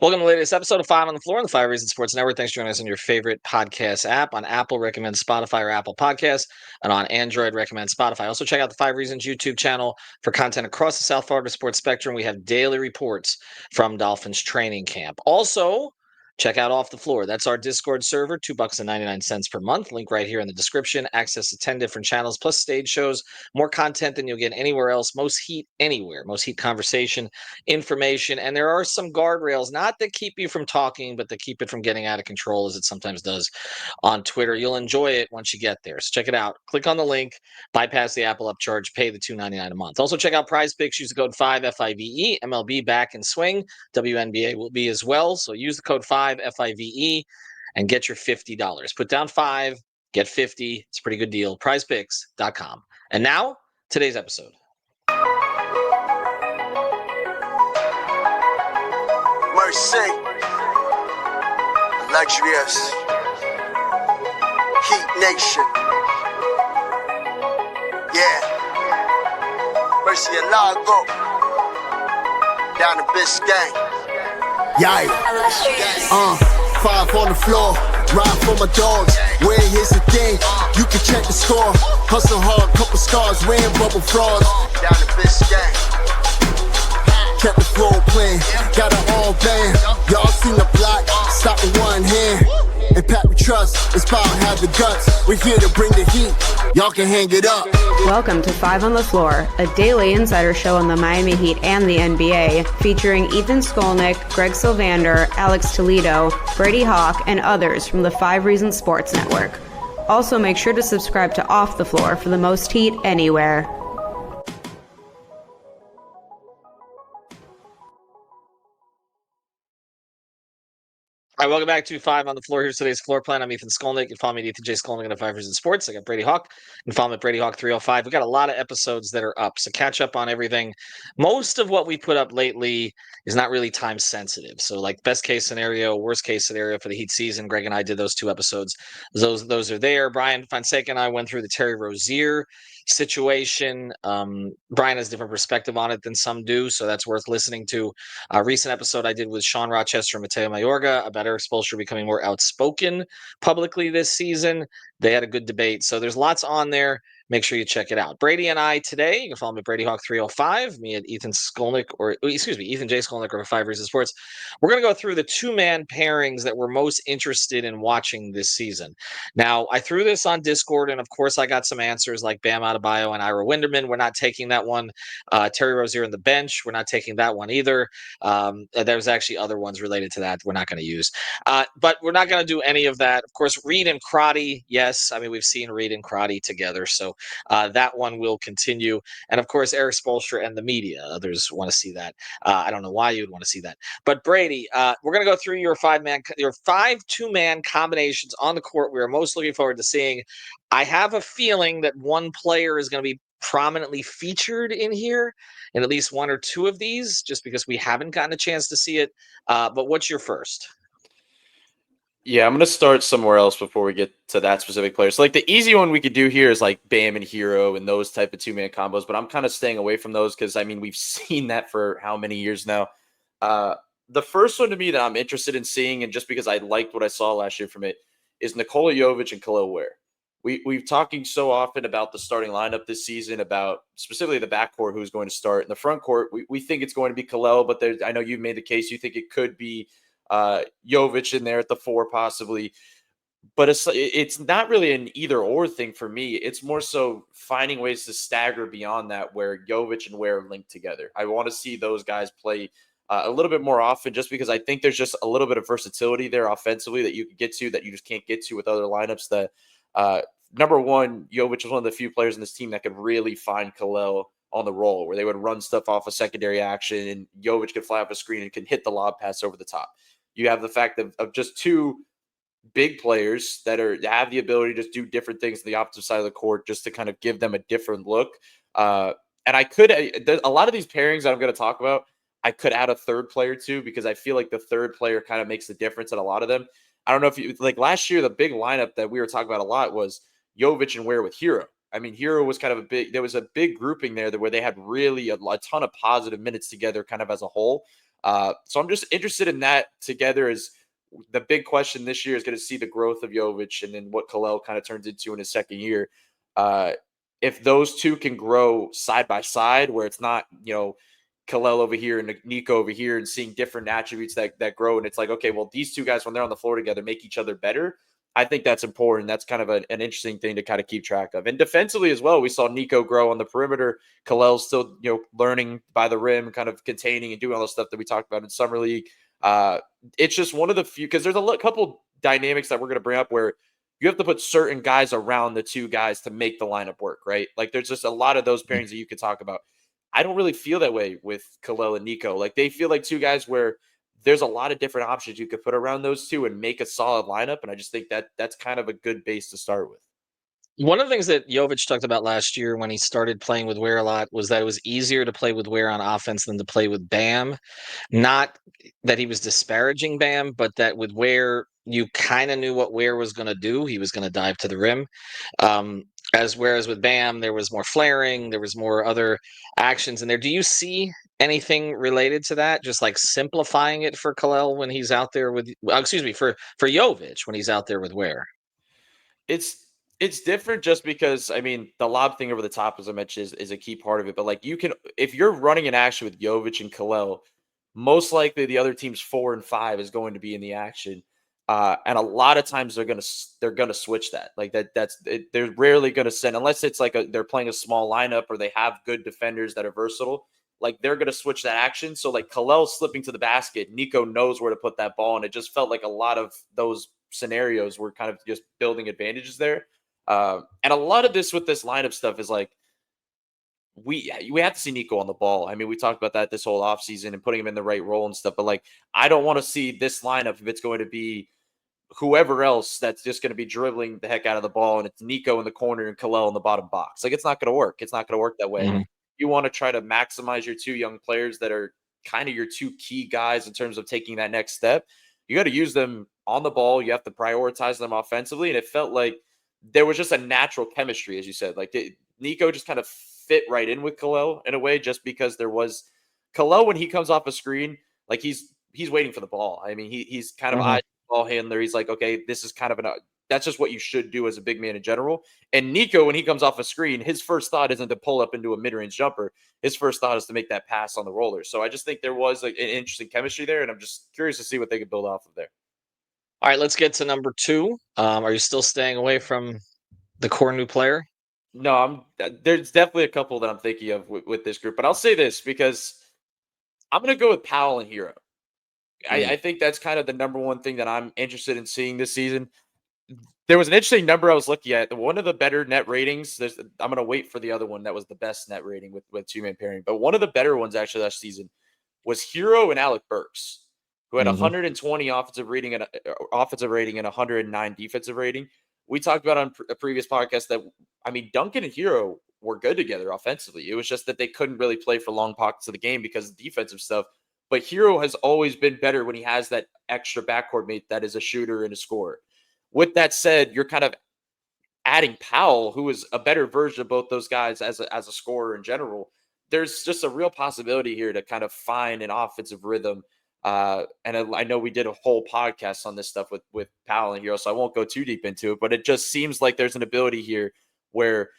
Welcome to the latest episode of Five on the Floor on the Five Reasons Sports Network. Thanks for joining us on your favorite podcast app. On Apple, recommend Spotify or Apple Podcasts. And on Android, recommend Spotify. Also, check out the Five Reasons YouTube channel for content across the South Florida sports spectrum. We have daily reports from Dolphins training camp. Also, check out Off the Floor. That's our Discord server, $2.99 per month. Link right here in the description. Access to 10 different channels, plus stage shows, more content than you'll get anywhere else. Most heat anywhere, most heat conversation, information, and there are some guardrails, not that keep you from talking, but that keep it from getting out of control, as it sometimes does on Twitter. You'll enjoy it once you get there. So check it out. Click on the link, bypass the Apple upcharge, pay the $2.99 a month. Also check out Prize Picks. Use the code 5FIVE. MLB back in swing. WNBA will be as well. So use the code 5FIVE and get your $50. Put down 5, get 50. It's a pretty good deal. PrizePicks.com. And now, today's episode. Mercy, luxurious, Heat Nation, yeah, Mercy and Lago, down to Biscayne, Yay, five on the floor, ride for my dogs. Where here's the thing, you can check the score. Hustle hard, couple scars, wearing bubble frogs. down to Biscayne. Kept the flow playing, got it all band. Y'all seen the block, stop with one hand. And Pat we trust, it's power, have the guts. We're here to bring the heat, y'all can hang it up. Welcome to Five on the Floor, a daily insider show on the Miami Heat and the NBA, featuring Ethan Skolnick, Greg Sylvander, Alex Toledo, Brady Hawk, and others from the Five Reasons Sports Network. Also, make sure to subscribe to Off the Floor for the most heat anywhere. All right, welcome back to Five on the Floor. Here's today's floor plan. I'm Ethan Skolnick. You can follow me at Ethan J. Skolnick on the Five Reasons Sports. I got Brady Hawk. You can follow me at Brady Hawk 305. We got a lot of episodes that are up, so catch up on everything. Most of what we put up lately is not really time sensitive. So, like best case scenario, worst case scenario for the Heat season. Greg and I did those 2 episodes. Those are there. Brian Fonseca and I went through the Terry Rozier situation. Brian has a different perspective on it than some do, so that's worth listening to. A recent episode I did with Sean Rochester and Mateo Mayorga about Eric Spoelstra becoming more outspoken publicly this season. They had a good debate, so there's lots on there. Make sure you check it out. Brady and I today, you can follow me at Brady Hawk 305, me at Ethan Skolnick, or excuse me, Ethan J. Skolnick over Five Reasons Sports. We're going to go through the 2-man pairings that we're most interested in watching this season. Now, I threw this on Discord, and of course, I got some answers like Bam Adebayo and Ira Winderman. We're not taking that one. Terry Rozier on the bench, we're not taking that one either. There's actually other ones related to that we're not going to use. But we're not going to do any of that. Of course, Reed and Crotty, yes. I mean, we've seen Reed and Crotty together, so that one will continue. And of course, Eric Spoelstra and the media. Others want to see that. I don't know why you'd want to see that. But Brady, we're going to go through your 5 2-man combinations on the court we are most looking forward to seeing. I have a feeling that one player is going to be prominently featured in here in at least 1 or 2 of these, just because we haven't gotten a chance to see it. But what's your first? Yeah, I'm going to start somewhere else before we get to that specific player. So, like, the easy one we could do here is, like, Bam and Herro and those type of 2-man combos, but I'm kind of staying away from those because, I mean, we've seen that for how many years now. The first one to me that I'm interested in seeing, and just because I liked what I saw last year from it, is Nikola Jovic and Khalil Ware. We've talking so often about the starting lineup this season, about specifically the backcourt who's going to start. In the front court, we think it's going to be Khalil, but I know you've made the case. You think it could be Jovic in there at the 4 possibly. But it's not really an either or thing for me. It's more so finding ways to stagger beyond that where Jovic and Wear link together. I want to see those guys play a little bit more often just because I think there's just a little bit of versatility there offensively that you can get to that you just can't get to with other lineups that number one, Jovic was one of the few players in this team that could really find Khalil on the roll where they would run stuff off a secondary action and Jovic could fly off a screen and can hit the lob pass over the top. You have the fact of just 2 big players that have the ability to just do different things on the opposite side of the court just to kind of give them a different look. And I could, a lot of these pairings that I'm going to talk about, I could add a third player too, because I feel like the third player kind of makes the difference in a lot of them. I don't know if you like last year, the big lineup that we were talking about a lot was Jovic and Wear with Herro. I mean, Herro was kind of there was a big grouping there where they had really a ton of positive minutes together kind of as a whole. So I'm just interested in that together. As the big question this year is going to see the growth of Jovic and then what Kalel kind of turns into in his second year. If those two can grow side by side, where it's not, Kalel over here and Nico over here and seeing different attributes that grow. And it's like, okay, well, these two guys, when they're on the floor together, make each other better. I think that's important. That's kind of an interesting thing to kind of keep track of. And defensively as well, we saw Nico grow on the perimeter. Kalel's still, learning by the rim, kind of containing and doing all the stuff that we talked about in Summer League. It's just one of the few, because there's a couple dynamics that we're going to bring up where you have to put certain guys around the two guys to make the lineup work, right? Like there's just a lot of those pairings that you could talk about. I don't really feel that way with Kalel and Nico. Like they feel like two guys where there's a lot of different options you could put around those two and make a solid lineup. And I just think that that's kind of a good base to start with. One of the things that Jovic talked about last year when he started playing with Wear a lot was that it was easier to play with Wear on offense than to play with Bam. Not that he was disparaging Bam, but that with Wear, you kind of knew what Wear was going to do. He was going to dive to the rim. Whereas with Bam, there was more flaring, there was more other actions in there. Do you see anything related to that? Just like simplifying it for Kalel when he's out there with, for Jovic when he's out there with Wear. It's different just because, I mean, the lob thing over the top, as I mentioned, is a key part of it. But like if you're running an action with Jovic and Kalel, most likely the other team's 4 and 5 is going to be in the action. And a lot of times they're gonna switch that. Like they're rarely gonna send, unless it's like they're playing a small lineup or they have good defenders that are versatile. Like they're gonna switch that action. So like Kalel slipping to the basket, Nico knows where to put that ball, and it just felt like a lot of those scenarios were kind of just building advantages there. And a lot of this with this lineup stuff is like we have to see Nico on the ball. I mean, we talked about that this whole offseason and putting him in the right role and stuff. But like, I don't want to see this lineup if it's going to be whoever else that's just going to be dribbling the heck out of the ball, and it's Nico in the corner and Kalel in the bottom box. Like, it's not going to work. It's not going to work that way. Mm-hmm. You want to try to maximize your two young players that are kind of your two key guys in terms of taking that next step. You got to use them on the ball. You have to prioritize them offensively. And it felt like there was just a natural chemistry, as you said. Like Nico just kind of fit right in with Kalel in a way, just because there was Kalel when he comes off a screen, like he's waiting for the ball. I mean, he's kind of eyes ball handler. He's like, okay, this is kind of that's just what you should do as a big man in general. And Nico, when he comes off a screen, his first thought isn't to pull up into a mid-range jumper. His first thought is to make that pass on the roller. So I just think there was like an interesting chemistry there, and I'm just curious to see what they could build off of there. All right, let's get to number 2. Are you still staying away from the core new player? No, there's definitely a couple that I'm thinking of with this group, but I'll say this because I'm going to go with Powell and Herro. I think that's kind of the number one thing that I'm interested in seeing this season. There was an interesting number I was looking at. One of the better net ratings, I'm going to wait for the other one that was the best net rating with two-man pairing, but one of the better ones actually last season was Herro and Alec Burks, who had 120 offensive rating and 109 defensive rating. We talked about on a previous podcast that, I mean, Duncan and Herro were good together offensively. It was just that they couldn't really play for long pockets of the game because of defensive stuff. But Herro has always been better when he has that extra backcourt mate that is a shooter and a scorer. With that said, you're kind of adding Powell, who is a better version of both those guys as a scorer in general. There's just a real possibility here to kind of find an offensive rhythm. And I know we did a whole podcast on this stuff with Powell and Herro, so I won't go too deep into it, but it just seems like there's an ability here where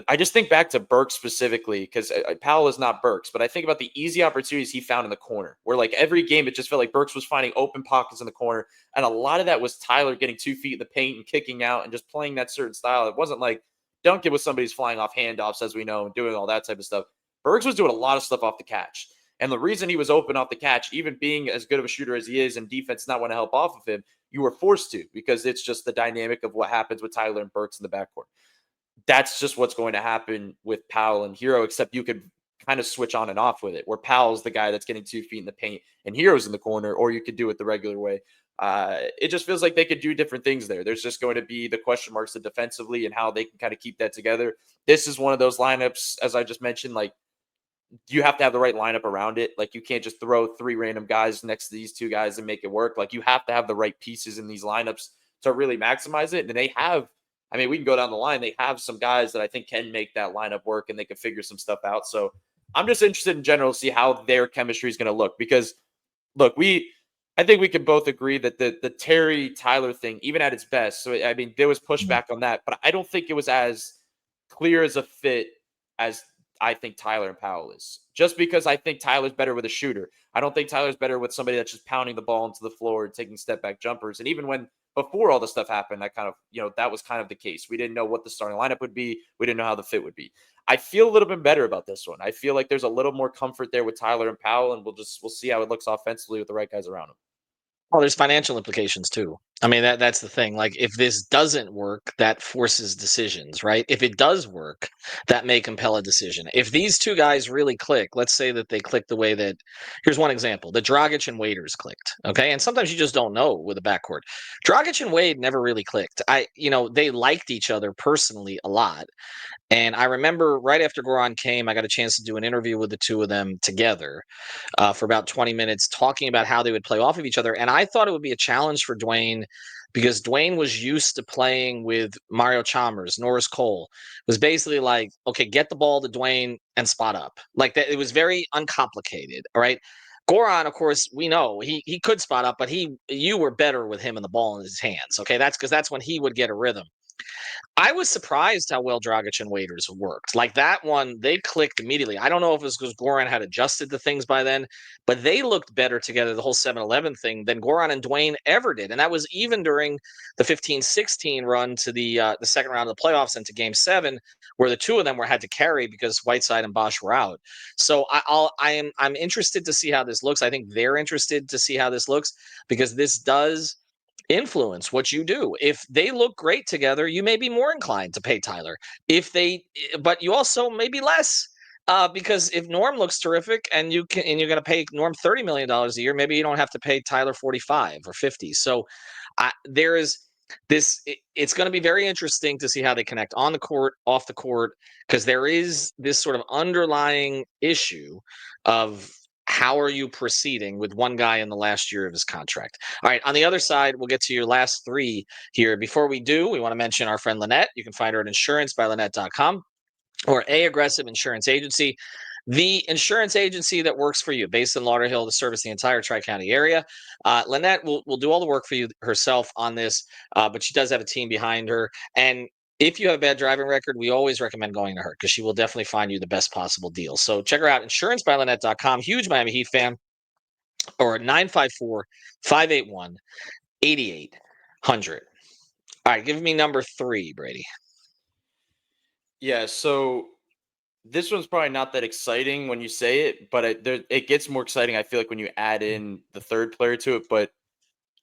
I just think back to Burks specifically, because Powell is not Burks, but I think about the easy opportunities he found in the corner, where like every game, it just felt like Burks was finding open pockets in the corner. And a lot of that was Tyler getting 2 feet in the paint and kicking out and just playing that certain style. It wasn't like Duncan was somebody's flying off handoffs, as we know, and doing all that type of stuff. Burks was doing a lot of stuff off the catch. And the reason he was open off the catch, even being as good of a shooter as he is and defense not want to help off of him, you were forced to, because it's just the dynamic of what happens with Tyler and Burks in the backcourt. That's just what's going to happen with Powell and Herro, except you could kind of switch on and off with it, where Powell's the guy that's getting 2 feet in the paint and Herro's in the corner, or you could do it the regular way. It just feels like they could do different things there. There's just going to be the question marks defensively and how they can kind of keep that together. This is one of those lineups, as I just mentioned, like you have to have the right lineup around it. Like you can't just throw 3 random guys next to these 2 guys and make it work. Like you have to have the right pieces in these lineups to really maximize it. And they have I mean, we can go down the line. They have some guys that I think can make that lineup work and they can figure some stuff out. So I'm just interested in general to see how their chemistry is going to look because, look, I think we can both agree that the Terry Tyler thing, even at its best, so I mean, there was pushback on that, but I don't think it was as clear as a fit as I think Tyler and Powell is. Just because I think Tyler's better with a shooter. I don't think Tyler's better with somebody that's just pounding the ball into the floor and taking step back jumpers. And even when before all this stuff happened, that kind of, that was kind of the case. We didn't know what the starting lineup would be. We didn't know how the fit would be. I feel a little bit better about this one. I feel like there's a little more comfort there with Tyler and Powell, and we'll see how it looks offensively with the right guys around him. Well, there's financial implications too. I mean, that's the thing. Like, if this doesn't work, that forces decisions, right? If it does work, that may compel a decision. If these two guys really click, let's say that they click the way that, here's one example, the Dragic and Waiters clicked, okay? And sometimes you just don't know with a backcourt. Dragic and Wade never really clicked. They liked each other personally a lot. And I remember right after Goran came, I got a chance to do an interview with the two of them together for about 20 minutes, talking about how they would play off of each other. And I thought it would be a challenge for Dwayne because Dwayne was used to playing with Mario Chalmers, Norris Cole. It was basically like, okay, get the ball to Dwayne and spot up. Like that, it was very uncomplicated. All right. Goran, of course, we know he could spot up, but you were better with him and the ball in his hands. Okay, that's when he would get a rhythm. I was surprised how well Dragic and Waiters worked. Like that one, they clicked immediately. I don't know if it was because Goran had adjusted the things by then, but they looked better together, the whole 7-11 thing, than Goran and Dwayne ever did. And that was even during the 15-16 run to the second round of the playoffs and to Game 7, where the two of them had to carry because Whiteside and Bosch were out. So I'm interested to see how this looks. I think they're interested to see how this looks because this does influence what you do. If they look great together, you may be more inclined to pay Tyler. But you also may be less. Because if Norm looks terrific and you're going to pay Norm $30 million a year, maybe you don't have to pay Tyler 45 or 50. So there is this. It's going to be very interesting to see how they connect on the court, off the court, because there is this sort of underlying issue of how are you proceeding with one guy in the last year of his contract. All right, on the other side, we'll get to your last three here. Before we do, we want to mention our friend Lynette. You can find her at insurancebyLynette.com or A Aggressive Insurance Agency, the insurance agency that works for you, based in Lauderhill to service the entire Tri-County area. Lynette will do all the work for you herself on this, but she does have a team behind her. And if you have a bad driving record, we always recommend going to her because she will definitely find you the best possible deal. So check her out, insurancebyLynette.com. Huge Miami Heat fan, or 954-581-8800. All right, give me number 3, Brady. Yeah, so this one's probably not that exciting when you say it, but it gets more exciting, I feel like, when you add in the third player to it. But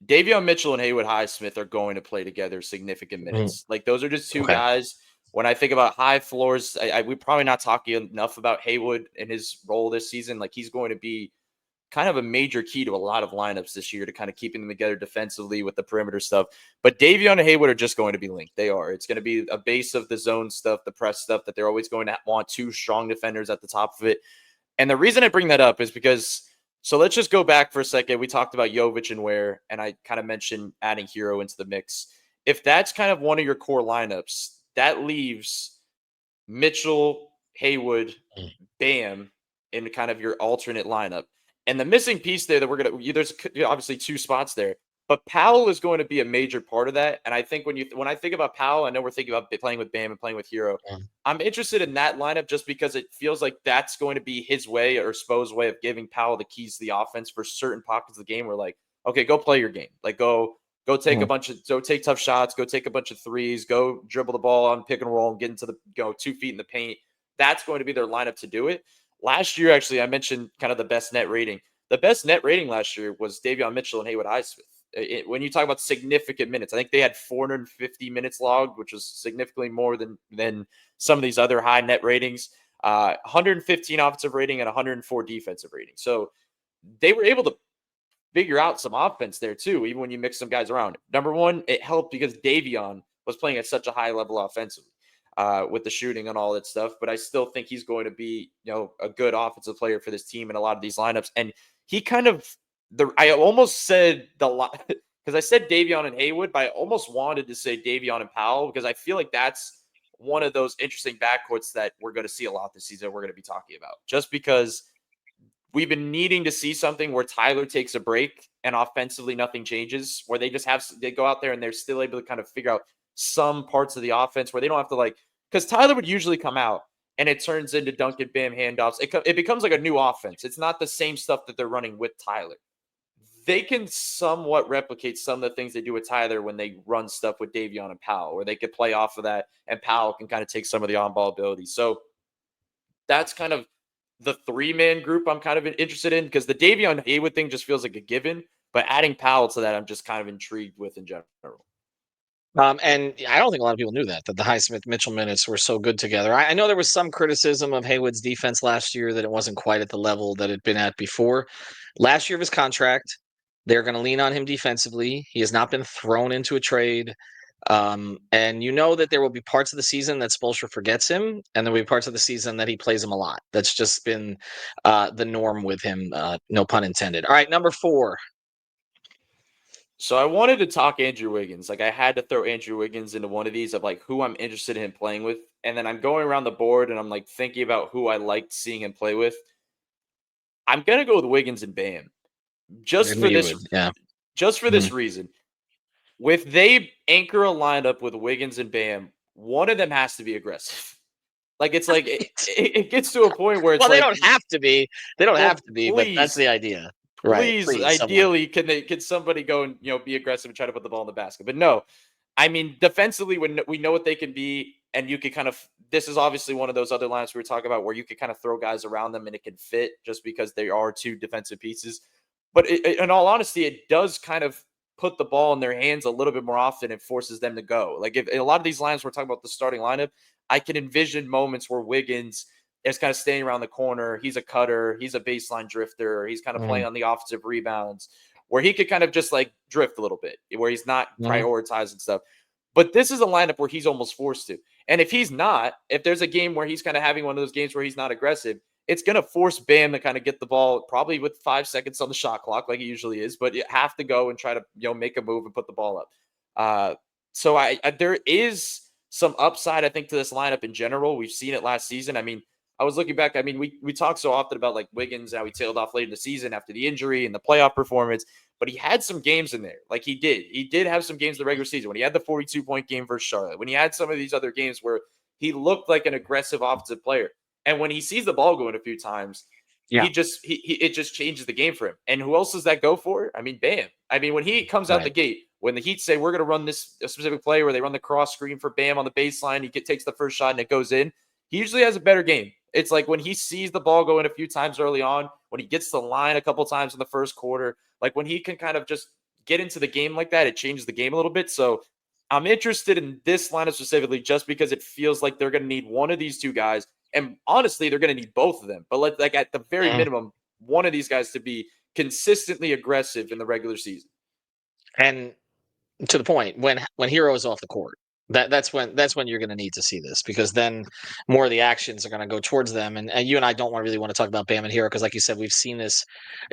Davion Mitchell and Haywood Highsmith are going to play together significant minutes. Like, those are just two guys. When I think about high floors, we're probably not talking enough about Haywood and his role this season. Like, he's going to be kind of a major key to a lot of lineups this year to kind of keeping them together defensively with the perimeter stuff. But Davion and Haywood are just going to be linked. They are. It's going to be a base of the zone stuff, the press stuff, that they're always going to want two strong defenders at the top of it. And the reason I bring that up is because, so let's just go back for a second. We talked about Jovic and Wear, and I kind of mentioned adding Herro into the mix. If that's kind of one of your core lineups, that leaves Mitchell, Haywood, Bam in kind of your alternate lineup. And the missing piece there that there's obviously two spots there, but Powell is going to be a major part of that. And I think when I think about Powell, I know we're thinking about playing with Bam and playing with Herro. I'm interested in that lineup just because it feels like that's going to be his way or Spo's way of giving Powell the keys to the offense for certain pockets of the game where, like, okay, go play your game. Like, go take go take tough shots, go take a bunch of threes, go dribble the ball on pick and roll and get into 2 feet in the paint. That's going to be their lineup to do it. Last year, actually, I mentioned kind of the best net rating. The best net rating last year was Davion Mitchell and Haywood Highsmith. When you talk about significant minutes, I think they had 450 minutes logged, which was significantly more than some of these other high net ratings. 115 offensive rating and 104 defensive rating. So they were able to figure out some offense there too, even when you mix some guys around. Number one, it helped because Davion was playing at such a high level offensively. With the shooting and all that stuff, but I still think he's going to be, a good offensive player for this team in a lot of these lineups. And he kind of I almost said because because I said Davion and Haywood, but I almost wanted to say Davion and Powell because I feel like that's one of those interesting backcourts that we're going to see a lot this season. We're going to be talking about just because we've been needing to see something where Tyler takes a break and offensively nothing changes, where they go out there and they're still able to kind of figure out some parts of the offense where they don't have to because Tyler would usually come out and it turns into Duncan Bam handoffs. It becomes like a new offense. It's not the same stuff that they're running with Tyler. They can somewhat replicate some of the things they do with Tyler when they run stuff with Davion and Powell, where they could play off of that and Powell can kind of take some of the on-ball ability. So that's kind of the three-man group I'm kind of interested in because the Davion Haywood thing just feels like a given, but adding Powell to that, I'm just kind of intrigued with in general. And I don't think a lot of people knew that the Highsmith Mitchell minutes were so good together. I know there was some criticism of Haywood's defense last year that it wasn't quite at the level that it had been at before. Last year of his contract, they're going to lean on him defensively. He has not been thrown into a trade. And you know that there will be parts of the season that Spoelstra forgets him, and there will be parts of the season that he plays him a lot. That's just been the norm with him, no pun intended. All right, number 4. So I wanted to talk Andrew Wiggins. Like I had to throw Andrew Wiggins into one of these of like who I'm interested in playing with. And then I'm going around the board and I'm like thinking about who I liked seeing him play with. I'm going to go with Wiggins and Bam. Just for this reason. If they anchor a lineup with Wiggins and Bam, one of them has to be aggressive. Like it's like it gets to a point where it's they don't have to be. They don't have to be, but that's the idea. Please, ideally, can somebody go and be aggressive and try to put the ball in the basket? But no, I mean defensively, when we know what they can be, and you could kind of this is obviously one of those other lines we were talking about where you could kind of throw guys around them and it can fit just because they are two defensive pieces. But in all honesty, it does kind of put the ball in their hands a little bit more often and forces them to go. Like if a lot of these lines we're talking about the starting lineup, I can envision moments where Wiggins is kind of staying around the corner. He's a cutter. He's a baseline drifter. He's kind of playing on the offensive rebounds where he could kind of just like drift a little bit, where he's not prioritizing stuff. But this is a lineup where he's almost forced to. And if there's a game where he's kind of having one of those games where he's not aggressive, it's going to force Bam to kind of get the ball probably with 5 seconds on the shot clock like he usually is, but you have to go and try to make a move and put the ball up. So there is some upside, I think, to this lineup in general. We've seen it last season. I mean, I was looking back. I mean, we talk so often about like Wiggins, how he tailed off late in the season after the injury and the playoff performance, but he had some games in there. Like he did have some games in the regular season when he had the 42-point game versus Charlotte, when he had some of these other games where he looked like an aggressive offensive player. And when he sees the ball going a few times, it just changes the game for him. And who else does that go for? I mean, Bam. I mean, when he comes out the gate, when the Heat say we're going to run a specific play where they run the cross screen for Bam on the baseline, he takes the first shot and it goes in. He usually has a better game. It's like when he sees the ball go in a few times early on, when he gets the line a couple times in the first quarter, like when he can kind of just get into the game like that, it changes the game a little bit. So I'm interested in this lineup specifically just because it feels like they're going to need one of these two guys. And honestly, they're going to need both of them. But like at the very minimum, one of these guys to be consistently aggressive in the regular season. And to the point, when Herro is off the court, that's when you're going to need to see this, because then more of the actions are going to go towards them. And you and I don't really want to talk about Bam and Herro because, like you said, we've seen this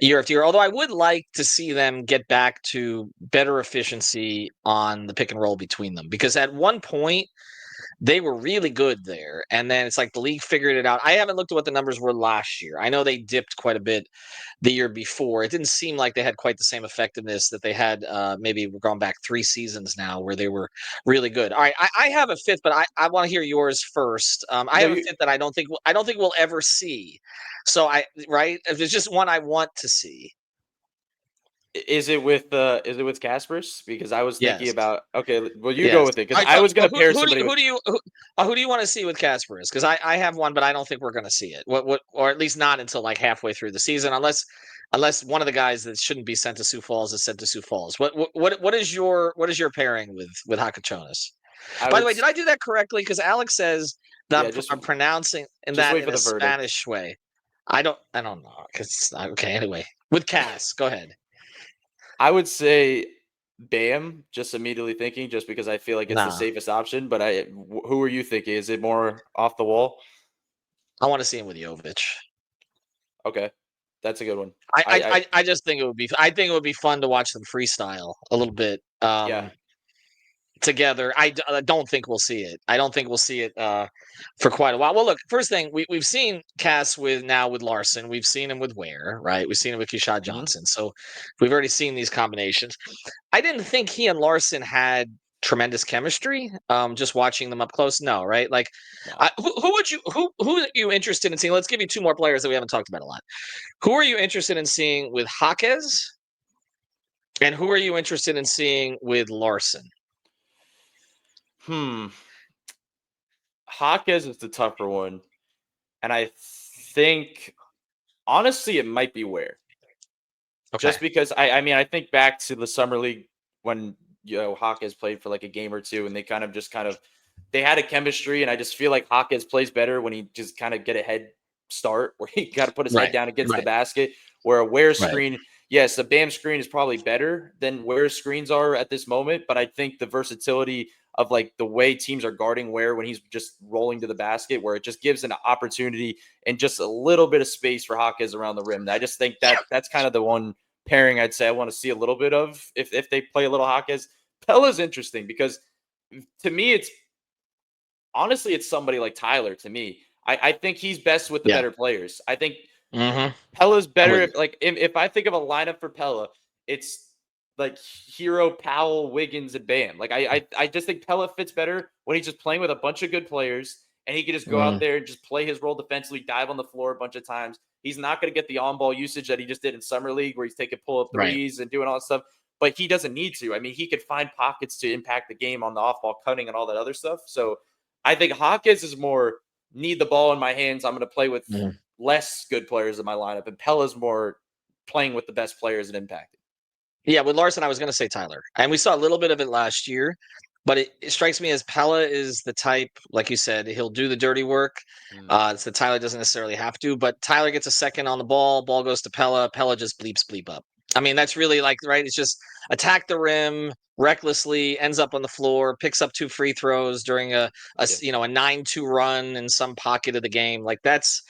year after year. Although I would like to see them get back to better efficiency on the pick and roll between them, because at one point they were really good there. And then it's like the league figured it out. I haven't looked at what the numbers were last year. I know they dipped quite a bit the year before. It didn't seem like they had quite the same effectiveness that they had. Maybe we're going back 3 seasons now where they were really good. All right. I have a fifth, but I want to hear yours first. I have a fifth that I don't think we'll ever see. So if it's just one I want to see. Is it with Kasper's? Because I was thinking about well, you go with it, because Right, I was going to pair somebody. Who do you want to see with Kasper's? Because I have one, but I don't think we're going to see it. Or at least not until like halfway through the season, unless one of the guys that shouldn't be sent to Sioux Falls is sent to Sioux Falls. What is your pairing with Hakachonis? By the way, did I do that correctly? Because Alex says that I'm pronouncing that in a Spanish way. I don't know. Okay. Anyway, with Cass, go ahead. I would say Bam, just immediately thinking, just because I feel like it's the safest option. But who are you thinking? Is it more off the wall? I want to see him with Jovic. Okay, That's a good one. I just think it would be. I think it would be fun to watch them freestyle a little bit. Yeah. Together. I don't think we'll see it. I don't think we'll see it for quite a while. Well, look, first thing we've seen Cass with Larson. We've seen him with Wear, right? We've seen him with Keyshawn Johnson. So we've already seen these combinations. I didn't think he and Larson had tremendous chemistry. Just watching them up close, no, right? Like, No. who are you interested in seeing? Let's give you two more players that we haven't talked about a lot. Who are you interested in seeing with Jaquez? And who are you interested in seeing with Larson? Jaquez is the tougher one. And I think, honestly, it might be Wear. Okay. Just because, I think back to the Summer League when, Jaquez played for like a game or two, and they they had a chemistry, and I just feel like Jaquez plays better when he just kind of get a head start, where he got to put his head down against the basket, where a Wear screen, yes, the Bam screen is probably better than Wear screens are at this moment, but I think the versatility of like the way teams are guarding Wear when he's just rolling to the basket, where it just gives an opportunity and just a little bit of space for Jaquez around the rim. I just think that's kind of the one pairing I'd say I want to see a little bit of if they play a little Jaquez. Pella's interesting because to me, it's somebody like Tyler to me. I think he's best with the better players. I think Pella's better if I think of a lineup for Pella, it's like Herro, Powell, Wiggins, and Bam. Like I just think Pella fits better when he's just playing with a bunch of good players and he can just go out there and just play his role defensively, dive on the floor a bunch of times. He's not going to get the on-ball usage that he just did in Summer League where he's taking pull-up threes and doing all that stuff, but he doesn't need to. I mean, he could find pockets to impact the game on the off-ball cutting and all that other stuff. So I think Hawkins is more need the ball in my hands. I'm going to play with less good players in my lineup, and Pella's more playing with the best players and impacting. Yeah, with Larson, I was going to say Tyler, and we saw a little bit of it last year, but it strikes me as Pella is the type, like you said, he'll do the dirty work. It's that Tyler doesn't necessarily have to, but Tyler gets a second on the ball goes to Pella just bleep up. I mean, that's really right. It's just attack the rim recklessly, ends up on the floor, picks up 2 free throws during a 9-2 run in some pocket of the game. Like that's,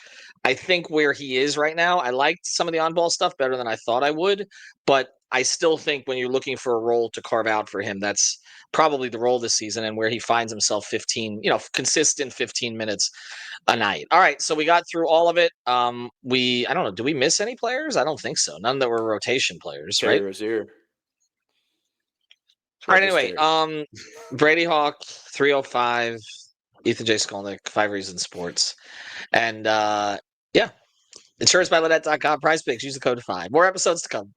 I think, where he is right now. I liked some of the on-ball stuff better than I thought I would, but I still think when you're looking for a role to carve out for him, that's probably the role this season and where he finds himself consistent 15 minutes a night. All right, so we got through all of it. I don't know, do we miss any players? I don't think so. None that were rotation players, right? Rozier. All right, anyway, Brady Hawk 305, Ethan J. Skolnick, 5 Reasons Sports. And insurance by Ladette.com, prize picks, use the code 5. More episodes to come.